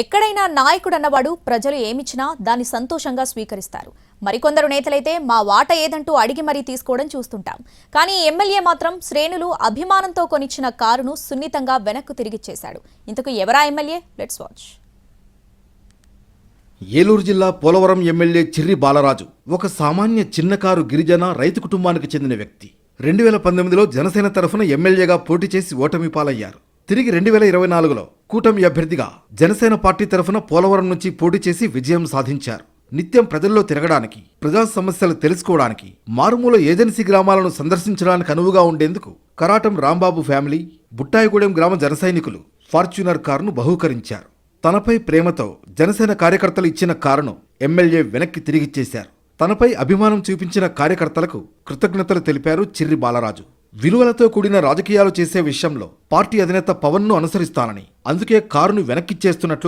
ఎక్కడైనా నాయకుడన్నవాడు ప్రజలు ఏమిచ్చినా దాన్ని సంతోషంగా స్వీకరిస్తారు. మరికొందరు నేతలైతే మా వాట ఏదంటూ అడిగి మరీ తీసుకోవడం చూస్తుంటాం. కానీ ఎమ్మెల్యే మాత్రం శ్రేణులు అభిమానంతో కొనిచ్చిన కారును సున్నితంగా వెనక్కు తిరిగిచ్చేశాడు. ఇంతకు ఎవరా ఎమ్మెల్యే? Let's watch. ఏలూరు జిల్లా పోలవరం ఎమ్మెల్యే చిర్రి బాలరాజు ఒక సామాన్య చిన్న కారు గిరిజన రైతు కుటుంబానికి చెందిన వ్యక్తి. 2019లో జనసేన తరఫున ఎమ్మెల్యేగా పోటీ చేసి ఓటమి పాలయ్యారు. తిరిగి 2024లో కూటమి అభ్యర్థిగా జనసేన పార్టీ తరఫున పోలవరం నుంచి పోటీ చేసి విజయం సాధించారు. నిత్యం ప్రజల్లో తిరగడానికి, ప్రజా సమస్యలు తెలుసుకోవడానికి, మారుమూల ఏజెన్సీ గ్రామాలను సందర్శించడానికి అనువుగా ఉండేందుకు కరాటం రాంబాబు ఫ్యామిలీ, బుట్టాయిగూడెం గ్రామ జన సైనికులు ఫార్చ్యూనర్ కారును బహూకరించారు. తనపై ప్రేమతో జనసేన కార్యకర్తలు ఇచ్చిన కారును ఎమ్మెల్యే వెనక్కి తిరిగిచ్చేశారు. తనపై అభిమానం చూపించిన కార్యకర్తలకు కృతజ్ఞతలు తెలిపారు చిర్రి బాలరాజు. విలువలతో కూడిన రాజకీయాలు చేసే విషయంలో పార్టీ అధినేత పవన్ను అనుసరిస్తానని, అందుకే కారును వెనక్కిచ్చేస్తున్నట్లు